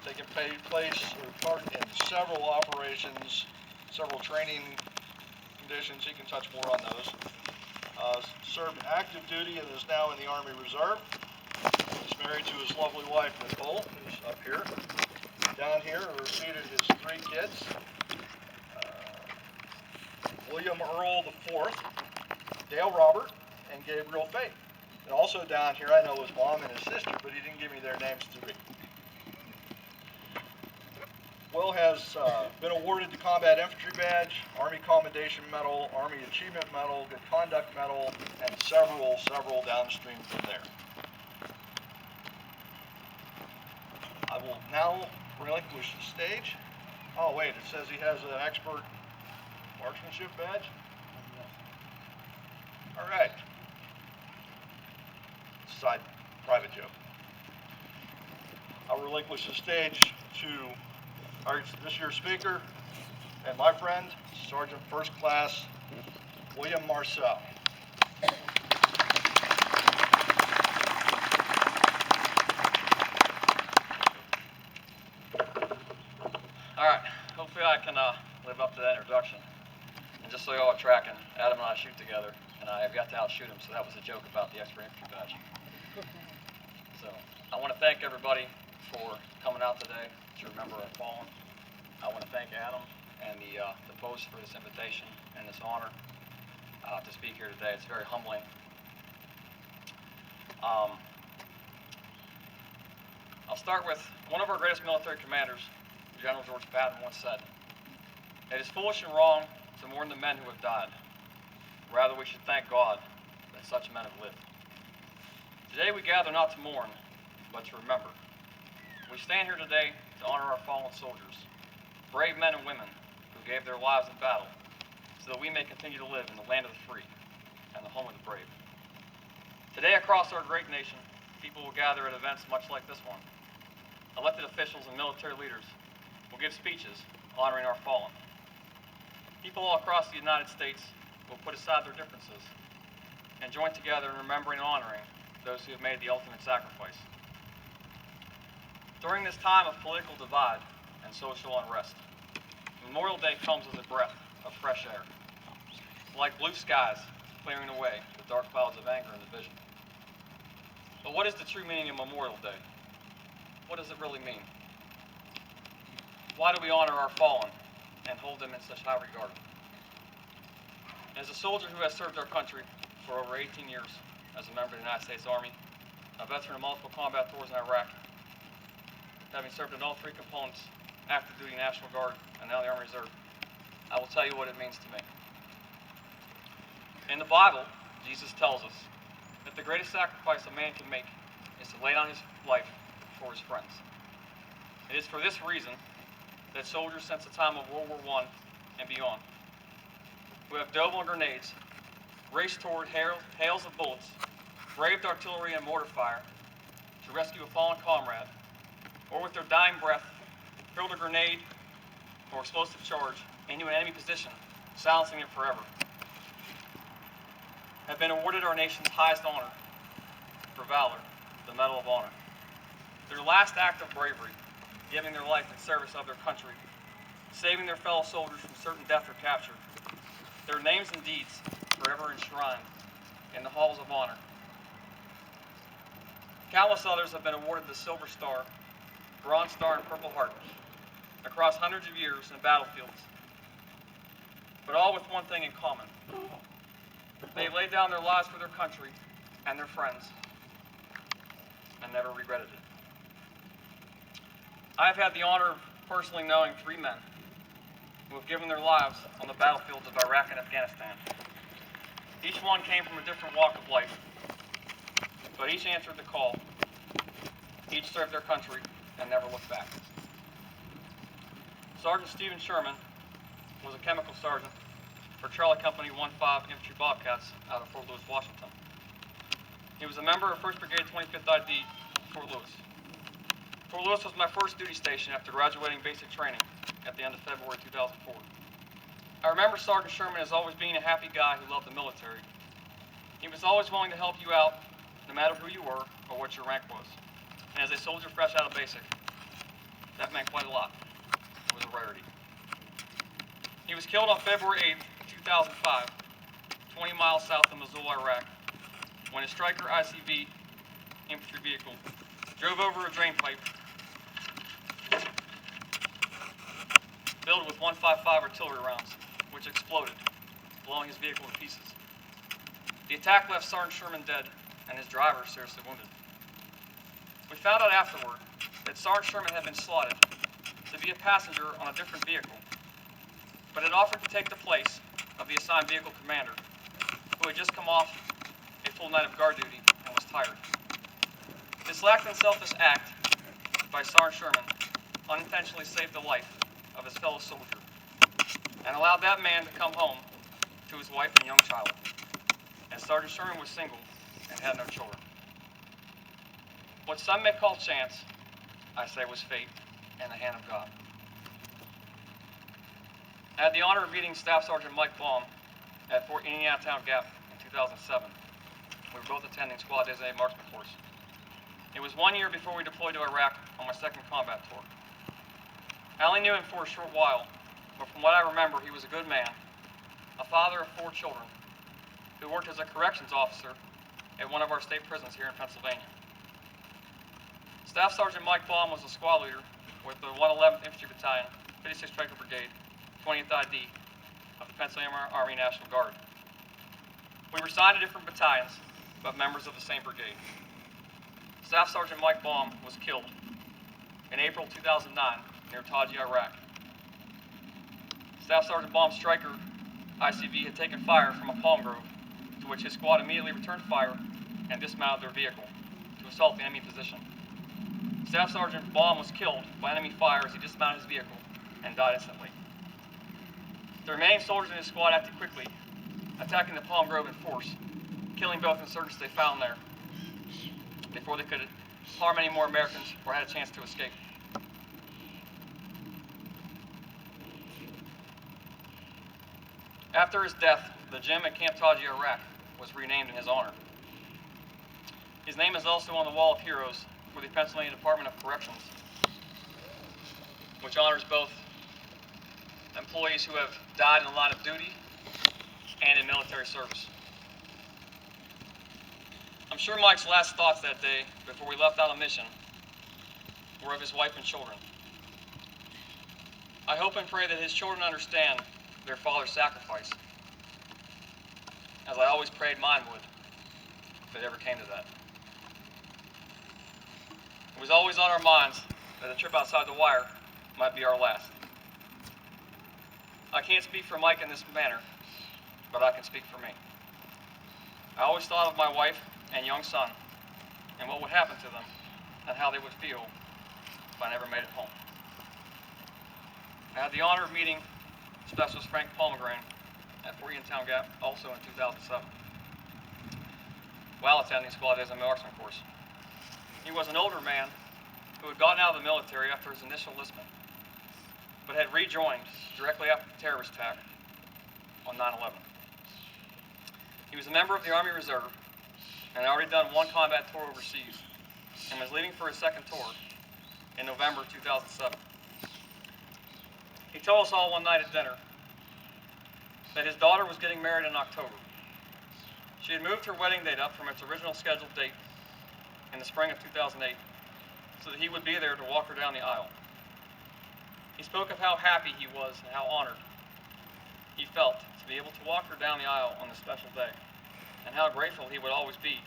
taken place or part in several operations, several training conditions. He can touch more on those. Served active duty and is now in the Army Reserve. He's married to his lovely wife, Nicole, who's up here. Down here are seated his 3 kids. William Earl IV, Dale Robert, and Gabriel Faith. And also down here, I know his mom and his sister, but he didn't give me their names to read. Will has been awarded the Combat Infantry Badge, Army Commendation Medal, Army Achievement Medal, Good Conduct Medal, and several downstream from there. I will now relinquish the stage. Oh wait, it says he has an expert marksmanship badge? All right. Side private joke. I'll relinquish the stage to this year's speaker and my friend, Sergeant First Class William Marceau. All right, hopefully I can live up to that introduction. And just so you all are tracking, Adam and I shoot together, and I have got to outshoot him, so that was a joke about the expert infantry badge. So I want to thank everybody for coming out today to remember our fallen. I want to thank Adam and the post for this invitation and this honor to speak here today. It's very humbling. I'll start with one of our greatest military commanders, General George Patton, once said, "It is foolish and wrong to mourn the men who have died. Rather, we should thank God that such men have lived." Today we gather not to mourn, but to remember. We stand here today to honor our fallen soldiers, brave men and women who gave their lives in battle so that we may continue to live in the land of the free and the home of the brave. Today across our great nation, people will gather at events much like this one. Elected officials and military leaders will give speeches honoring our fallen. People all across the United States will put aside their differences and join together in remembering and honoring those who have made the ultimate sacrifice. During this time of political divide and social unrest, Memorial Day comes as a breath of fresh air, like blue skies clearing away the dark clouds of anger and division. But what is the true meaning of Memorial Day? What does it really mean? Why do we honor our fallen and hold them in such high regard? As a soldier who has served our country for over 18 years as a member of the United States Army, a veteran of multiple combat tours in Iraq, having served in all 3 components, active duty, National Guard, and now the Army Reserve, I will tell you what it means to me. In the Bible, Jesus tells us that the greatest sacrifice a man can make is to lay down his life for his friends. It is for this reason that soldiers since the time of World War I and beyond, who have dove on grenades, raced toward hails of bullets, braved artillery and mortar fire to rescue a fallen comrade, or with their dying breath, hurled a grenade or explosive charge into an enemy position, silencing it forever, have been awarded our nation's highest honor for valor, the Medal of Honor. Their last act of bravery, giving their life in service of their country, saving their fellow soldiers from certain death or capture, their names and deeds forever enshrined in the halls of honor. Countless others have been awarded the Silver Star, Bronze Star, and Purple Heart across hundreds of years in battlefields, but all with one thing in common. They laid down their lives for their country and their friends and never regretted it. I have had the honor of personally knowing 3 men who have given their lives on the battlefields of Iraq and Afghanistan. Each one came from a different walk of life, but each answered the call. Each served their country and never looked back. Sergeant Stephen Sherman was a chemical sergeant for Charlie Company 15 Infantry Bobcats out of Fort Lewis, Washington. He was a member of 1st Brigade 25th ID, Fort Lewis. Fort Lewis was my first duty station after graduating basic training at the end of February 2004. I remember Sergeant Sherman as always being a happy guy who loved the military. He was always willing to help you out, no matter who you were or what your rank was. And as a soldier fresh out of basic, That meant quite a lot. It was a rarity. He was killed on February 8th, 2005, 20 miles south of Marceau, Iraq, when a Stryker ICV infantry vehicle drove over a drain pipe filled with 155 artillery rounds, which exploded, blowing his vehicle to pieces. The attack left Sergeant Sherman dead and his driver seriously wounded. We found out afterward that Sergeant Sherman had been slotted to be a passenger on a different vehicle, but had offered to take the place of the assigned vehicle commander, who had just come off a full night of guard duty and was tired. This lacked in selfless act by Sergeant Sherman unintentionally saved the life of his fellow soldier and allowed that man to come home to his wife and young child. And Sergeant Sherman was single and had no children. What some may call chance, I say was fate and the hand of God. I had the honor of meeting Staff Sergeant Mike Baum at Fort Indianatown Gap in 2007. We were both attending Squad Designated Marksman Course. It was 1 year before we deployed to Iraq on my second combat tour. I only knew him for a short while, but from what I remember, he was a good man, a father of 4 children, who worked as a corrections officer at one of our state prisons here in Pennsylvania. Staff Sergeant Mike Baum was a squad leader with the 111th Infantry Battalion, 56th Stryker Brigade, 20th ID of the Pennsylvania Army National Guard. We were assigned to different battalions, but members of the same brigade. Staff Sergeant Mike Baum was killed in April 2009 near Taji, Iraq. Staff Sergeant Baum's Stryker ICV had taken fire from a palm grove, to which his squad immediately returned fire and dismounted their vehicle to assault the enemy position. Staff Sergeant Baum was killed by enemy fire as he dismounted his vehicle and died instantly. The remaining soldiers in his squad acted quickly, attacking the palm grove in force, killing both insurgents they found there before they could harm any more Americans or had a chance to escape. After his death, the gym at Camp Taji, Iraq was renamed in his honor. His name is also on the Wall of Heroes for the Pennsylvania Department of Corrections, which honors both employees who have died in the line of duty and in military service. I'm sure Mike's last thoughts that day before we left out on mission were of his wife and children. I hope and pray that his children understand their father's sacrifice, as I always prayed mine would, if it ever came to that. It was always on our minds that a trip outside the wire might be our last. I can't speak for Mike in this manner, but I can speak for me. I always thought of my wife and young son and what would happen to them and how they would feel if I never made it home. I had the honor of meeting Specialist Frank Palmgren at Fort Indianatown Gap also in 2007 while attending Squad Designated Marksman Course. He was an older man who had gotten out of the military after his initial enlistment, but had rejoined directly after the terrorist attack on 9/11. He was a member of the Army Reserve and had already done 1 combat tour overseas and was leaving for his second tour in November 2007. He told us all one night at dinner that his daughter was getting married in October. She had moved her wedding date up from its original scheduled date in the spring of 2008 so that he would be there to walk her down the aisle. He spoke of how happy he was and how honored he felt to be able to walk her down the aisle on this special day, and how grateful he would always be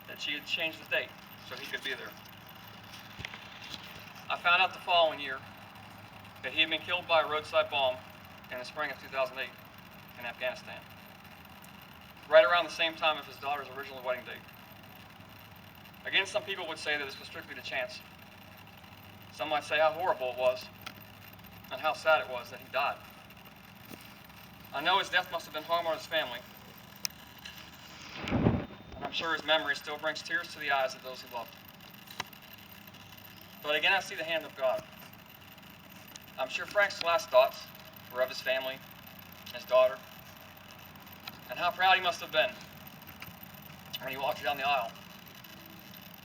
that she had changed the date so he could be there. I found out the following year that he had been killed by a roadside bomb in the spring of 2008 in Afghanistan, right around the same time of his daughter's original wedding date. Again, some people would say that this was strictly to chance. Some might say how horrible it was and how sad it was that he died. I know his death must have been hard on his family, and I'm sure his memory still brings tears to the eyes of those who loved him. But again, I see the hand of God. I'm sure Frank's last thoughts were of his family, his daughter, and how proud he must have been when he walked her down the aisle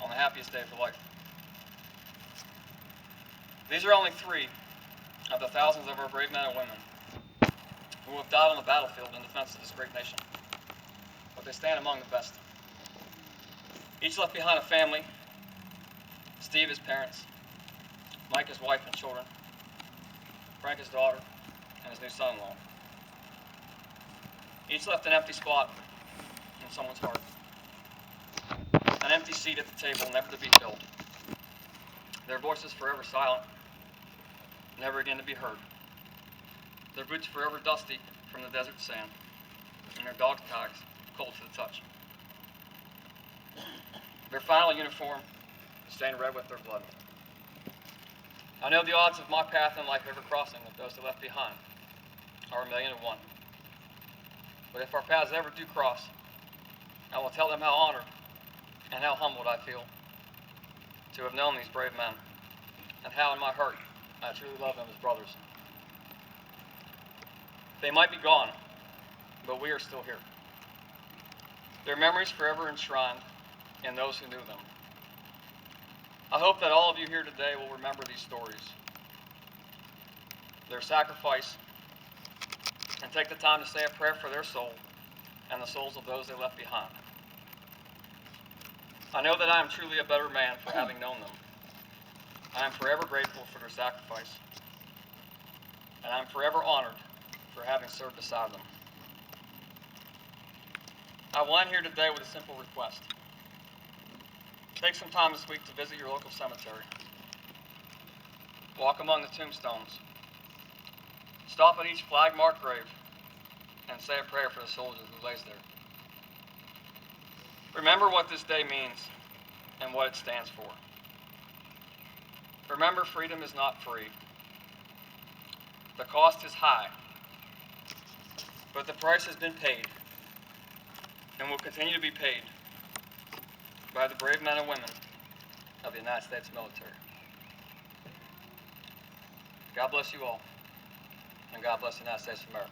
on the happiest day of her life. These are only 3 of the thousands of our brave men and women who have died on the battlefield in defense of this great nation, but they stand among the best. Each left behind a family: Steve, his parents; Mike, his wife and children; Frank, his daughter, and his new son-in-law. Each left an empty spot in someone's heart, an empty seat at the table never to be filled. Their voices forever silent, never again to be heard. Their boots forever dusty from the desert sand, and their dog tags cold to the touch. Their final uniform stained red with their blood. I know the odds of my path in life ever crossing with those they left behind are 1,000,000 to 1. But if our paths ever do cross, I will tell them how honored and how humbled I feel to have known these brave men, and how in my heart I truly love them as brothers. They might be gone, but we are still here. Their memories forever enshrined in those who knew them. I hope that all of you here today will remember these stories, their sacrifice, and take the time to say a prayer for their soul and the souls of those they left behind. I know that I am truly a better man for having known them. I am forever grateful for their sacrifice, and I'm forever honored for having served beside them. I will end here today with a simple request. Take some time this week to visit your local cemetery. Walk among the tombstones. Stop at each flag-marked grave and say a prayer for the soldier who lays there. Remember what this day means and what it stands for. Remember, freedom is not free. The cost is high, but the price has been paid and will continue to be paid by the brave men and women of the United States military. God bless you all, and God bless the United States of America.